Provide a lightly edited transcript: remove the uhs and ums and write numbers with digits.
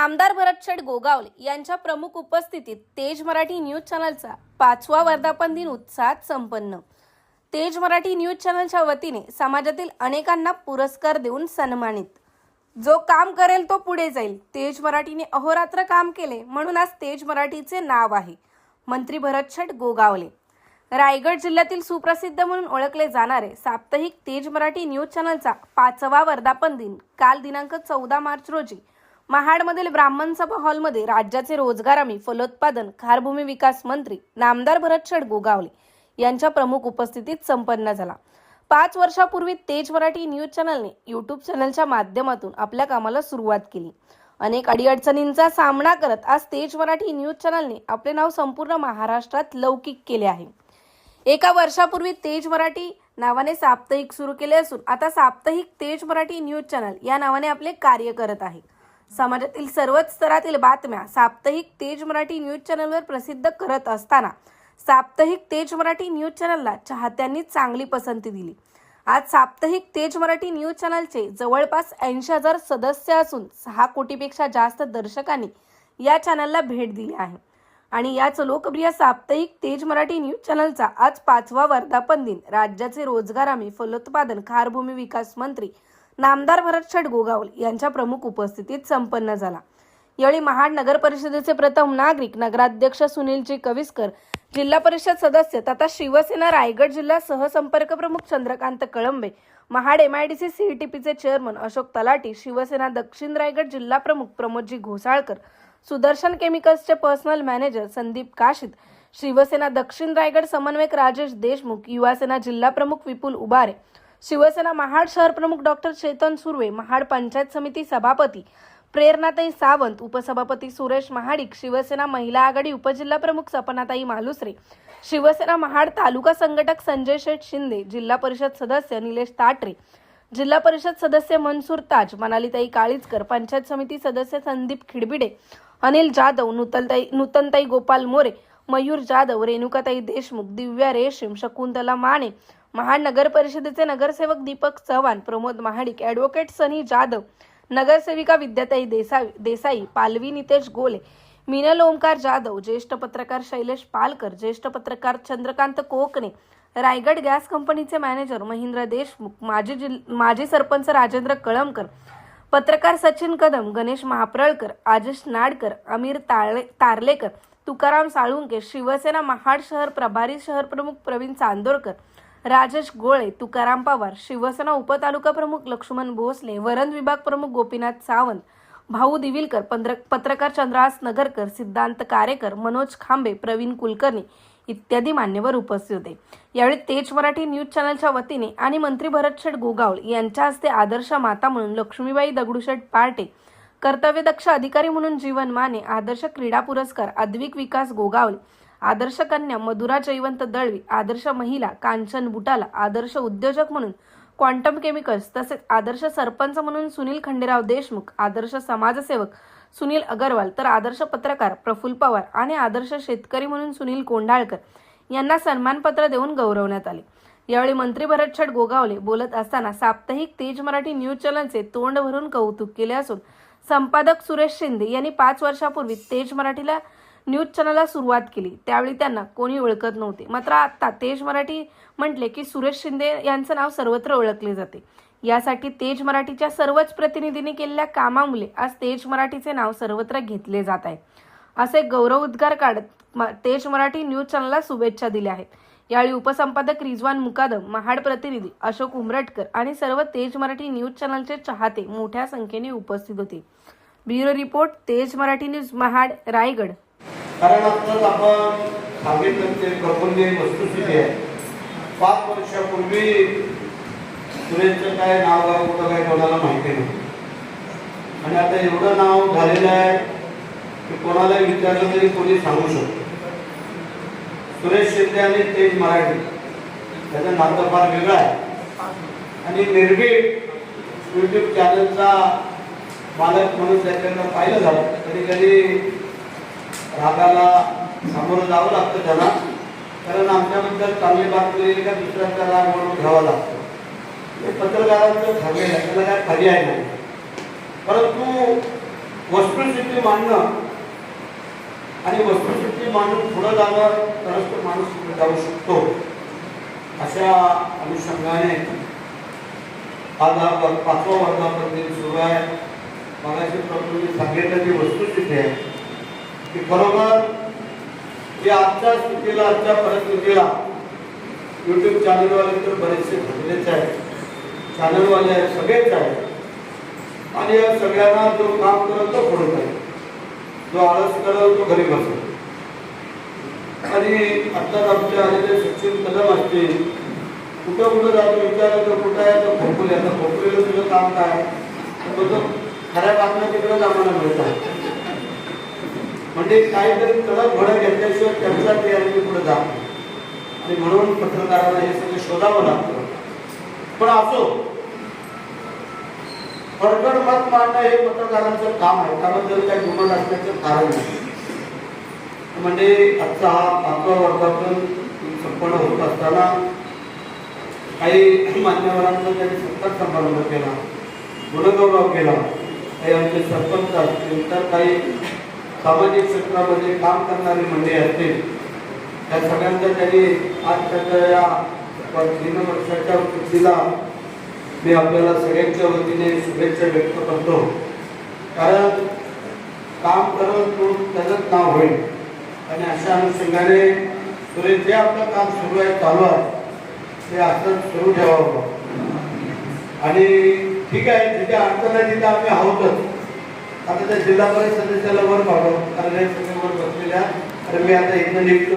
नामदार भरतशेठ गोगावले यांच्या प्रमुख उपस्थितीत तेज मराठी न्यूज चॅनलचा 5वा वर्धापन दिन उत्साहात संपन्न। तेज मराठी न्यूज चॅनलच्या वतीने समाजातील अनेकांना पुरस्कार देऊन सन्मानित। जो काम करेल तो पुढे जाईल। तेज मराठीने अहोरात्र काम केले म्हणून आज तेज मराठीचे नाव आहे। मंत्री भरतशेठ गोगावले रायगड जिल्ह्यातील सुप्रसिद्ध म्हणून ओळखले जाणारे साप्ताहिक तेज मराठी न्यूज चॅनलचा 5वा वर्धापन दिन काल दिनांक 14 मार्च रोजी महाडमधील ब्राह्मण सभा हॉलमध्ये राज्याचे रोजगार हमी, फलोत्पादन, खारभूमी विकास मंत्री नामदार भरतशेठ गोगावले यांच्या प्रमुख उपस्थितीत संपन्न झाला। 5 वर्षापूर्वी तेज मराठी न्यूज चॅनलने यूट्यूब चॅनलच्या माध्यमातून आपल्या कामाला सुरुवात केली। अनेक अडीअडचणींचा सामना करत आज तेज मराठी न्यूज चॅनलने आपले नाव संपूर्ण महाराष्ट्रात लौकिक केले आहे। एका वर्षापूर्वी तेज मराठी नावाने साप्ताहिक सुरू केले असून आता साप्ताहिक तेज मराठी न्यूज चॅनल या नावाने आपले कार्य करत आहे। समाजातील सर्वच स्तरातील बातम्या साप्ताहिक तेज मराठी न्यूज चॅनलवर प्रसिद्ध करत असताना साप्ताहिक तेज मराठी न्यूज चॅनलला चाहत्यांनी चांगली पसंती दिली। आज साप्ताहिक तेज मराठी न्यूज चॅनलचे जवळपास 80,000 सदस्य असून 6 कोटीपेक्षा जास्त दर्शकांनी या चॅनलला भेट दिली आहे आणि याच लोकप्रिय साप्ताहिक तेज मराठी न्यूज चॅनलचा आज 5वा वर्धापन दिन राज्याचे रोजगार हमी, फलोत्पादन, खारभूमी विकास मंत्री नामदार भरतशेठ गोगावले यांच्या प्रमुख उपस्थितीत संपन्न झाला। यावेळी महाड नगर परिषदेचे प्रथम नागरिक नगराध्यक्ष सुनीलजी कविस्कर, जिल्हा परिषद सदस्य तथा शिवसेना रायगड जिल्हा सहसंपर्क प्रमुख चंद्रकांत कळंबे, महाड MIDC CETPचे चेअरमन अशोक तलाटी, शिवसेना दक्षिण रायगड जिल्हा प्रमुख प्रमोदजी घोसाळकर, सुदर्शन केमिकल्सचे पर्सनल मॅनेजर संदीप काशीद, शिवसेना दक्षिण रायगड समन्वयक राजेश देशमुख, युवासेना जिल्हा प्रमुख विपुल उबारे, शिवसेना महाड शहर प्रमुख डॉक्टर चेतन सुर्वे, महाड पंचायत समिती सभापती प्रेरणाताई सावंत, उपसभापती सुरेश महाडिक, शिवसेना महिला आघाडी उपजिल्हा प्रमुख सपनाताई मालुसरे, शिवसेना महाड तालुका संघटक संजय शेठ शिंदे, जिल्हा परिषद सदस्य निलेश ताटरे, जिल्हा परिषद सदस्य मनसूर ताज, मनालीताई काळीजकर, पंचायत समिती सदस्य संदीप खिडबिडे, अनिल जाधव, नूतनताई गोपाल मोरे, मयूर जाधव, रेणुकाताई देशमुख, दिव्या रेशीम, शकुंतला माने, महाड नगर परिषदेचे नगरसेवक दीपक चव्हाण, प्रमोद महाडिक, ॲडव्होकेट सनी जाधव, नगरसेविका विद्याताई देसाई, पालवी नितेश गोले, मीनल ओमकार जाधव, ज्येष्ठ पत्रकार शैलेश पालकर, ज्येष्ठ पत्रकार चंद्रकांत कोकणे, रायगड गॅस कंपनीचे मॅनेजर महेंद्र देशमुख, माजी सरपंच राजेंद्र कळमकर, पत्रकार सचिन कदम, गणेश महाप्रळकर, आजिष नाडकर, अमीर तारलेकर, तुकाराम साळुंके, शिवसेना महाड शहर प्रभारी शहर प्रमुख प्रवीण चांदोरकर, राजेश गोळे, तुकाराम पवार, शिवसेना उपतालुका प्रमुख लक्ष्मण भोसले, वरंद विभाग प्रमुख गोपीनाथ सावंत, भाऊ दिविलकर, पत्रकार चंद्रहास नगरकर, सिद्धांत कारेकर, मनोज खांबे, प्रवीण कुलकर्णी इत्यादी मान्यवर उपस्थित होते। यावेळी तेज मराठी न्यूज चॅनलच्या वतीने आणि मंत्री भरतशेठ गोगावले यांच्या हस्ते आदर्श माता म्हणून लक्ष्मीबाई दगडूशेठ पार्टे, कर्तव्यदक्ष अधिकारी म्हणून जीवन माने, आदर्श क्रीडा पुरस्कार अद्विक विकास गोगावले, आदर्श कन्या मधुरा जयवंत दळवी, आदर्श महिला कांचन बुटाला, आदर्श उद्योजक म्हणून क्वांटम केमिकल्स, तसेच आदर्श सरपंच म्हणून सुनील खंडेराव देशमुख, आदर्श समाजसेवक सुनील अगरवाल, तर आदर्श पत्रकार प्रफुल्ल पवार आणि आदर्श शेतकरी म्हणून सुनील कोंढाळकर यांना सन्मानपत्र देऊन गौरवण्यात आले। यावेळी मंत्री भरतशेठ गोगावले बोलत असताना साप्ताहिक तेज मराठी न्यूज चॅनलचे तोंड भरून कौतुक केले असून संपादक सुरेश शिंदे यांनी 5 वर्षापूर्वी तेज मराठीला न्यूज चॅनलला सुरुवात केली, त्यावेळी त्यांना कोणी ओळखत नव्हते, मात्र आता तेज मराठी म्हटले की सुरेश शिंदे यांचं नाव सर्वत्र ओळखले जाते। यासाठी तेज मराठीच्या सर्वच प्रतिनिधींनी केलेल्या कामामुळे आज तेज मराठीचे नाव सर्वत्र घेतले जात आहे, असे गौरव उद्गार काढत तेज मराठी न्यूज चॅनलला शुभेच्छा दिल्या आहेत। यावेळी उपसंपादक रिजवान मुकादम, महाड प्रतिनिधी अशोक उमरटकर आणि सर्व तेज मराठी न्यूज चॅनलचे चाहते मोठ्या संख्येने उपस्थित होते। ब्युरो रिपोर्ट, तेज मराठी न्यूज, महाड, रायगड। कारण आत्ताच आपण सांगितलं ते प्रफुल्ल वस्तुस्थिती आहे। 5 वर्षापूर्वी सुरेशचं काय नाव गाव कुठं काय कोणाला माहिती नव्हतं आणि आता एवढं नाव झालेलं आहे की कोणाला विचारलं तरी कोणी सांगू शकतो। सुरेश शिंदे आणि तेज मराठी त्याचं नातं फार वेगळं आहे आणि निर्भीड यूट्यूब चॅनलचा मालक म्हणून त्याच्याकडे पाहिलं झालं कधी कधी रागाला सामोरं जावं लागतं त्याला, कारण आमच्याबद्दल चांगली बातमी येईल का दुसऱ्याचा राग म्हणून घ्यावा लागतो। हे पत्रकारांचं ठरलेलं आहे, त्याला काय पर्याय नाही। परंतु वस्तुस्थिती मांडणं आणि वस्तुस्थिती मांडून पुढे जाणार तरच तो माणूस पुढे जाऊ शकतो. अशा अनुषंगाने आज हा 5वा वर्धापन सुरू आहे. मगाशी प्रभूंनी सांगितलं की वस्तुस्थिती आहे की बरोबर या आजच्या स्थितीला, आजच्या परिस्थितीला YouTube चॅनलवाले तर बरेचसे घडलेच आहेत, चॅनलवाले आहेत, सगळेच आहेत. आणि या सगळ्यांना जो काम करत तो पुढे जाईल, जो आळस करत तो घरी बसेल. आणि आत्ताच आमच्या आलेले सचिन कदम असतील, कुठं कुठं जातो विचारायचं कुठं आहे तर खोकुले. आता खोकुलेला तुझं काम काय तर तो खऱ्या बातम्या तिकडंच आम्हाला मिळत आहे. म्हणजे काहीतरी कडक घोडा घेतल्याशिवाय त्यांचा तयारी पुढे जात नाही. आणि म्हणून पत्रकारांना हे सगळं शोधावं लागतं. पण असो, फडकड मत मांडणं हे पत्रकारांचं काम आहे, त्याबद्दल काही गुमान असण्याचं कारण नाही. म्हणजे आजचा हा 5वा वर्धापन संपन्न होत असताना काही मान्यवरांचा त्यांनी सत्कार समारंभ केला, गुणगौरव केला. काही आमचे सरपंच असतील, तर काही सामाजिक क्षेत्रामध्ये काम करणारी मंडळी असतील, त्या सगळ्यांचा त्यांनी आज त्याच्या या 3 वर्षाच्या पूर्तीला मी आपल्याला सगळ्यांच्या वतीने शुभेच्छा व्यक्त करतो. कारण काम करत त्याचंच नाव होईल. आणि अशा अनुषंगाने सुरेश जे आपलं काम सुरू आहे, चालू आहे, ते असं सुरू ठेवावं. आणि ठीक आहे, जिथे अडचण आहे तिथे आम्ही आहोतच. आता त्या जिल्हा परिषद सदस्याला वर पाठवतो, कारण हे सगळे वर बसलेल्या. तर मी आता इथं निघतो.